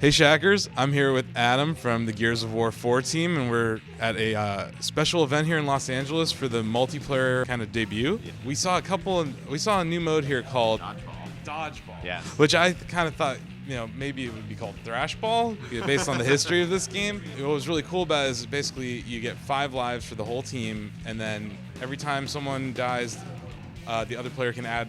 Hey Shackers, I'm here with Adam from the Gears of War 4 team, and we're at a special event here in Los Angeles for the multiplayer kind of debut. Yeah. We saw a new mode here called Dodgeball. Yes. Which I kind of thought, maybe it would be called Thrashball, based on the history of this game. What was really cool about it is basically you get 5 lives for the whole team, and then every time someone dies, the other player can add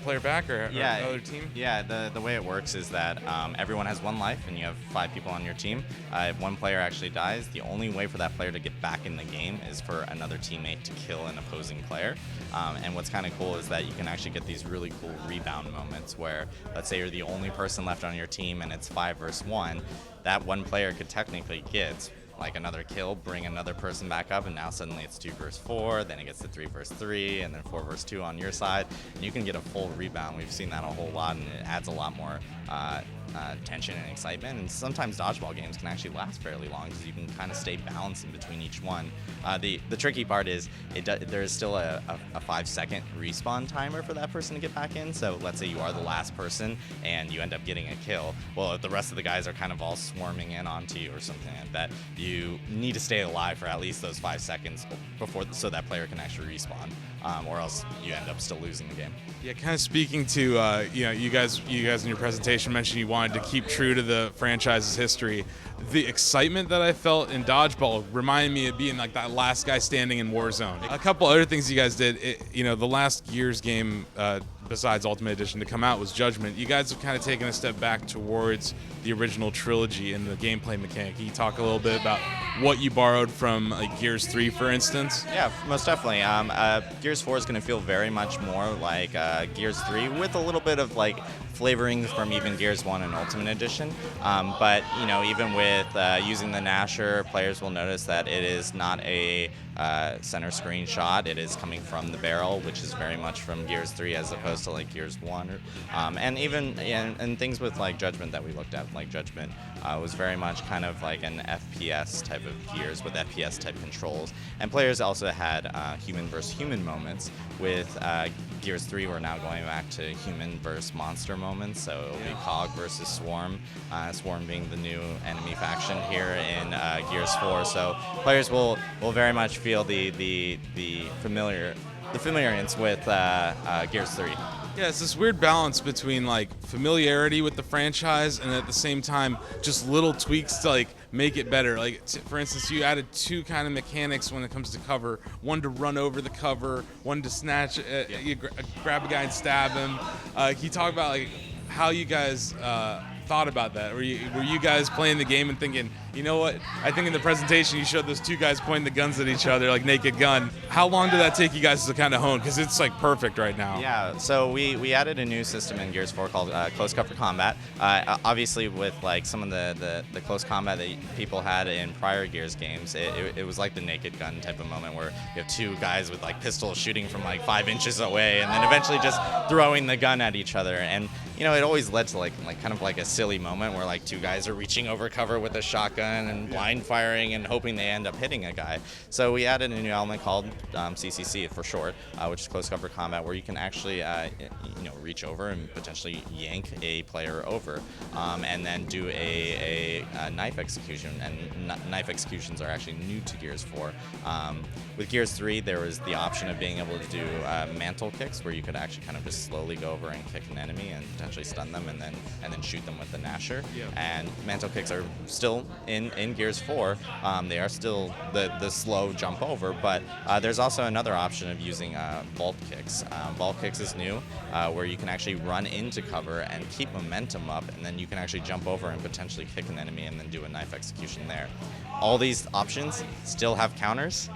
player back or another team? Yeah, the way it works is that everyone has 1 life and you have 5 people on your team. If one player actually dies, the only way for that player to get back in the game is for another teammate to kill an opposing player. And what's kind of cool is that you can actually get these really cool rebound moments where, let's say you're the only person left on your team and it's 5 versus 1, that one player could technically get like another kill, bring another person back up, and now suddenly it's 2 versus 4, then it gets to 3 versus 3, and then 4 versus 2 on your side, and you can get a full rebound. We've seen that a whole lot, and it adds a lot more tension and excitement, and sometimes dodgeball games can actually last fairly long because you can kind of stay balanced in between each one. The tricky part is there is still a 5-second respawn timer for that person to get back in, so let's say you are the last person and you end up getting a kill. Well, if the rest of the guys are kind of all swarming in onto you or something like that, you need to stay alive for at least those 5 seconds so that player can actually respawn, or else you end up still losing the game. Yeah, kind of speaking to you guys in your presentation mentioned you wanted to keep true to the franchise's history. The excitement that I felt in Dodgeball reminded me of being like that last guy standing in Warzone. A couple other things you guys did, the last Gears game besides Ultimate Edition to come out was Judgment. You guys have kind of taken a step back towards the original trilogy and the gameplay mechanic. Can you talk a little bit about what you borrowed from Gears 3, for instance? Yeah, most definitely. Gears 4 is going to feel very much more like Gears 3 with a little bit of like flavorings from even Gears 1 and Ultimate Edition. But even with using the Nasher, players will notice that it is not a center screen shot. It is coming from the barrel, which is very much from Gears 3 as opposed to like Gears 1. And even and things with like Judgment that we looked at, like Judgment was very much kind of like an FPS type of Gears with FPS type controls. And players also had human versus human moments. With Gears 3, we're now going back to human versus monster moments. So it'll be COG versus Swarm. Swarm being the new enemy faction here in Gears 4. So players will very much feel the familiarity with Gears 3. Yeah, it's this weird balance between like familiarity with the franchise and at the same time just little tweaks to like make it better. Like for instance, you added 2 kind of mechanics when it comes to cover. One to run over the cover, one to snatch, you grab a guy and stab him. Can you talk about like how you guys thought about that? Were you guys playing the game and thinking, you know what? I think in the presentation you showed those 2 guys pointing the guns at each other like Naked Gun. How long did that take you guys to kind of hone? Because it's like perfect right now. Yeah, so we added a new system in Gears 4 called close cover combat. Obviously with like some of the close combat that people had in prior Gears games, it was like the Naked Gun type of moment where you have 2 guys with like pistols shooting from like 5 inches away and then eventually just throwing the gun at each other. And it always led to like kind of like a silly moment where like 2 guys are reaching over cover with a shotgun and blind firing and hoping they end up hitting a guy. So we added a new element called CCC for short, which is close cover combat, where you can actually reach over and potentially yank a player over, and then do a knife execution. And knife executions are actually new to Gears 4. With Gears 3, there was the option of being able to do mantle kicks, where you could actually kind of just slowly go over and kick an enemy and potentially stun them, and then shoot them with the Nasher. Yeah. And mantle kicks are still in Gears 4. They are still the slow jump over, but there's also another option of using vault kicks. Vault kicks is new, where you can actually run into cover and keep momentum up, and then you can actually jump over and potentially kick an enemy and then do a knife execution there. All these options still have counters.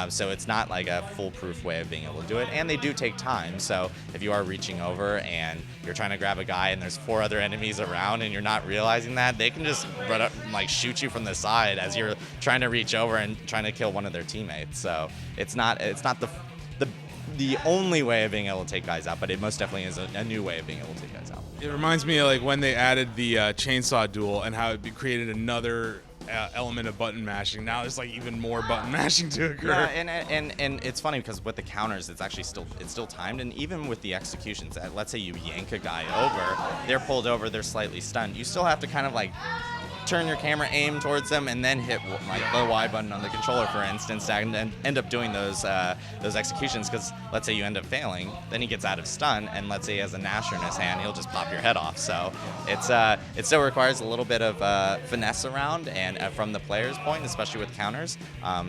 So it's not like a foolproof way of being able to do it, and they do take time. So if you are reaching over and you're trying to grab a guy and there's 4 other enemies around and you're not realizing that, they can just run up and like shoot you from the side as you're trying to reach over and trying to kill one of their teammates. So it's not the only way of being able to take guys out, but it most definitely is a new way of being able to take guys out. It reminds me of like when they added the chainsaw duel and how it created another element of button mashing. Now there's like even more button mashing to occur. Yeah, and it's funny because with the counters, it's actually still timed, and even with the executions, let's say you yank a guy over, they're pulled over, they're slightly stunned. You still have to kind of like turn your camera, aim towards them, and then hit like the Y button on the controller, for instance, and end up doing those executions. Because let's say you end up failing, then he gets out of stun, and let's say he has a Nasher in his hand, he'll just pop your head off. So it still requires a little bit of finesse around, and from the player's point, especially with counters.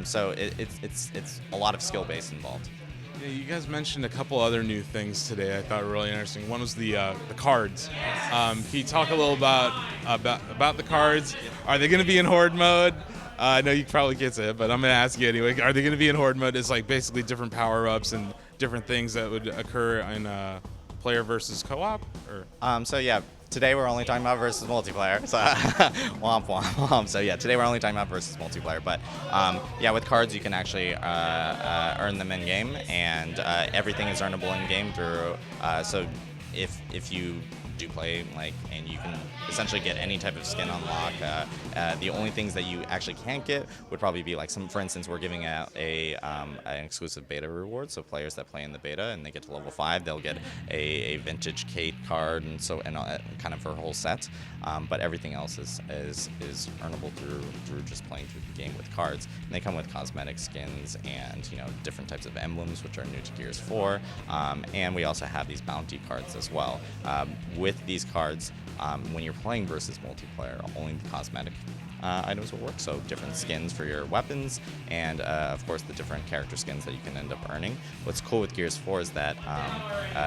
So it's a lot of skill base involved. Yeah, you guys mentioned a couple other new things today I thought were really interesting. One was the cards. Can you talk a little about the cards? Are they going to be in Horde mode? I know you probably can't say it, but I'm going to ask you anyway. Are they going to be in Horde mode? It's like basically different power-ups and different things that would occur in player versus co-op? So yeah. Today we're only talking about versus multiplayer, so womp womp. So yeah, today we're only talking about versus multiplayer. But yeah, with cards you can actually earn them in game, and everything is earnable in game through. So if you do play and you can essentially get any type of skin unlock. The only things that you actually can't get would probably be like for instance, we're giving out an exclusive beta reward. So players that play in the beta and they get to level 5, they'll get a vintage Kate card, and kind of her whole set. But everything else is earnable through just playing through the game with cards. And they come with cosmetic skins and different types of emblems, which are new to Gears 4. And we also have these bounty cards as well. With these cards, when you're playing versus multiplayer, only the cosmetic items will work. So different skins for your weapons, and of course the different character skins that you can end up earning. What's cool with Gears 4 is that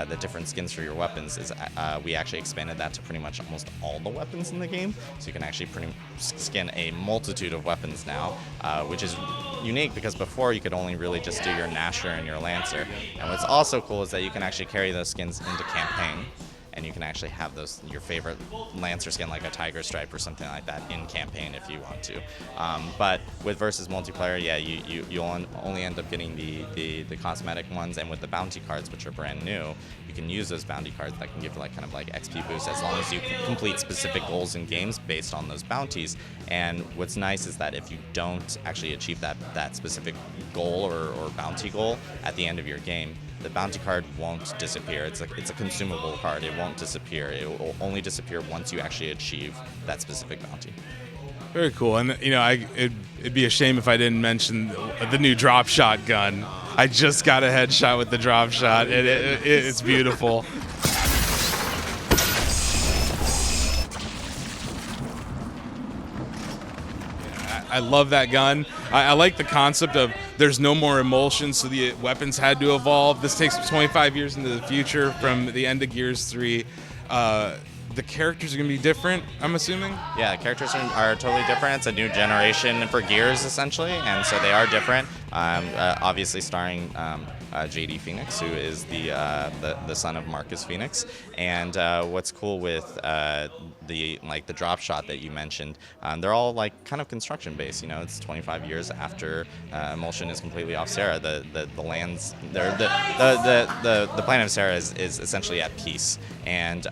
the different skins for your weapons is we actually expanded that to pretty much almost all the weapons in the game. So you can actually skin a multitude of weapons now, which is unique because before you could only really just do your Nasher and your Lancer. And what's also cool is that you can actually carry those skins into campaign. And you can actually have your favorite Lancer skin, like a Tiger Stripe or something like that, in campaign if you want to. But with versus multiplayer, yeah, you only end up getting the cosmetic ones, and with the bounty cards, which are brand new, you can use those bounty cards that can give kind of XP boosts as long as you complete specific goals in games based on those bounties. And what's nice is that if you don't actually achieve that specific goal or bounty goal at the end of your game, the bounty card won't disappear. It's a consumable card. It won't disappear. It will only disappear once you actually achieve that specific bounty. Very cool. And it'd be a shame if I didn't mention the new drop shot gun. I just got a headshot with the drop shot. It's beautiful. I love that gun. I like the concept of there's no more emulsion, so the weapons had to evolve. This takes 25 years into the future from the end of Gears 3. The characters are going to be different, I'm assuming? Yeah, the characters are totally different. It's a new generation for Gears, essentially, and so they are different. Obviously starring JD Phoenix, who is the son of Marcus Phoenix. And what's cool with the drop shot that you mentioned, they're all kind of construction based. It's 25 years after Emulsion is completely off Sarah. The lands, the planet of Sarah is essentially at peace, and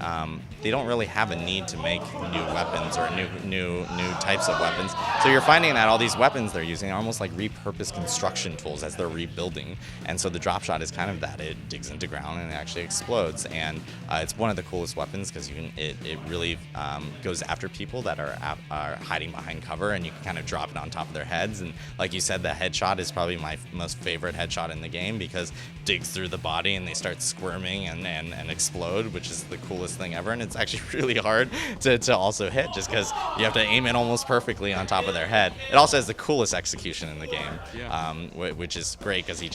they don't really have a need to make new weapons or new types of weapons. So you're finding that all these weapons they're using are almost like repurposed construction tools as they're rebuilding. And so the drop shot is kind of that. It digs into ground and it actually explodes. And it's one of the coolest weapons because it really goes after people that are hiding behind cover, and you can kind of drop it on top of their heads. And like you said, the headshot is probably my most favorite headshot in the game because it digs through the body and they start squirming and explode, which is the coolest thing ever. And it's actually really hard to also hit just because you have to aim it almost perfectly on top of their head. It also has the coolest execution in the game, which is great because you can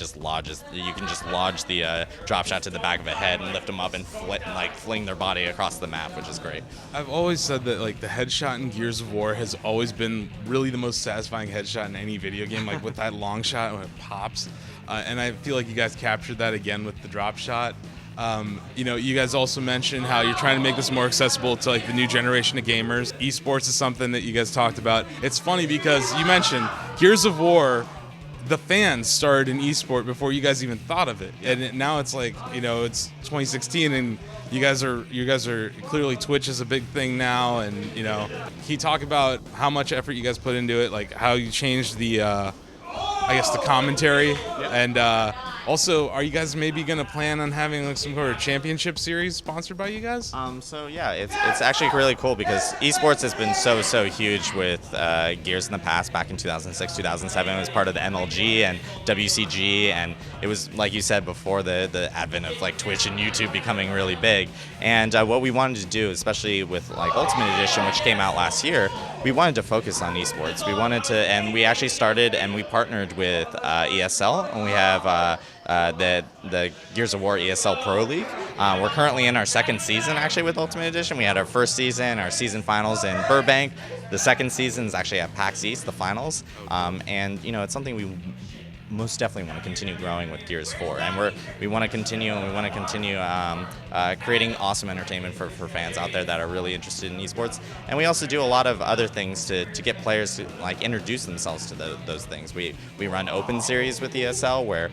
just lodge the drop shot to the back of a head and lift them up and fling their body across the map, which is great. I've always said that the headshot in Gears of War has always been really the most satisfying headshot in any video game, with that long shot when it pops. And I feel like you guys captured that again with the drop shot. You guys also mentioned how you're trying to make this more accessible to the new generation of gamers. Esports is something that you guys talked about. It's funny because you mentioned Gears of War, the fans started in esport before you guys even thought of it, and now it's like, it's 2016, and you guys are clearly, Twitch is a big thing now, and can you talk about how much effort you guys put into it, like how you changed the the commentary, and also, are you guys maybe going to plan on having like some sort of championship series sponsored by you guys? So yeah, it's actually really cool because esports has been so huge with Gears in the past. Back in 2006, 2007, it was part of the MLG and WCG, and it was, like you said before, the advent of like Twitch and YouTube becoming really big. And what we wanted to do, especially with like Ultimate Edition, which came out last year, we wanted to focus on esports. We wanted to, and we actually started and we partnered with ESL, and we have the Gears of War ESL Pro League. We're currently in our second season actually with Ultimate Edition. We had our first season, our season finals in Burbank. The second season is actually at PAX East, the finals. And it's something we most definitely want to continue growing with Gears 4, and we want to continue creating awesome entertainment for fans out there that are really interested in esports. And we also do a lot of other things to get players to like introduce themselves to those things. We run open series with ESL where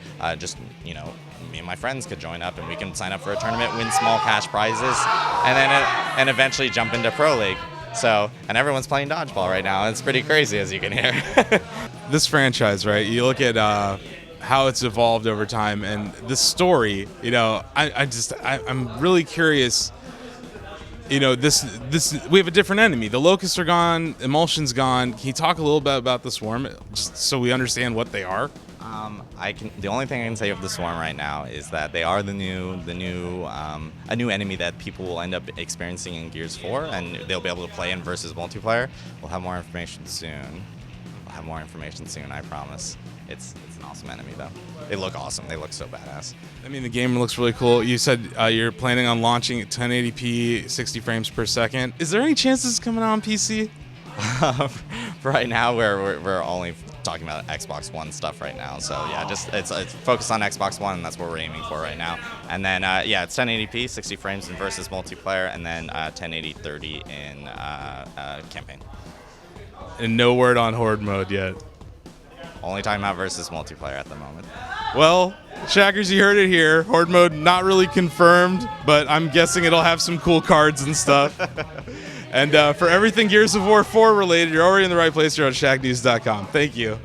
me and my friends could join up and we can sign up for a tournament, win small cash prizes, and eventually jump into Pro League. So, and everyone's playing dodgeball right now. It's pretty crazy, as you can hear. This franchise, right? You look at how it's evolved over time, and the story. I'm really curious. This we have a different enemy. The locusts are gone. Emulsion's gone. Can you talk a little bit about the swarm, just so we understand what they are? The only thing I can say of the Swarm right now is that they are a new enemy that people will end up experiencing in Gears 4, and they'll be able to play in versus multiplayer. We'll have more information soon. I promise. It's an awesome enemy though. They look awesome. They look so badass. I mean, the game looks really cool. You said you're planning on launching at 1080p, 60 frames per second. Is there any chance this is coming out on PC? Right now, we're only talking about Xbox One stuff right now. So yeah, it's focused on Xbox One, and that's what we're aiming for right now. And then it's 1080p, 60 frames in versus multiplayer, and then 1080 30 in campaign. And no word on Horde mode yet. Only talking about versus multiplayer at the moment. Well, Shackers, you heard it here. Horde mode not really confirmed, but I'm guessing it'll have some cool cards and stuff. And for everything Gears of War 4 related, you're already in the right place here on Shacknews.com. Thank you.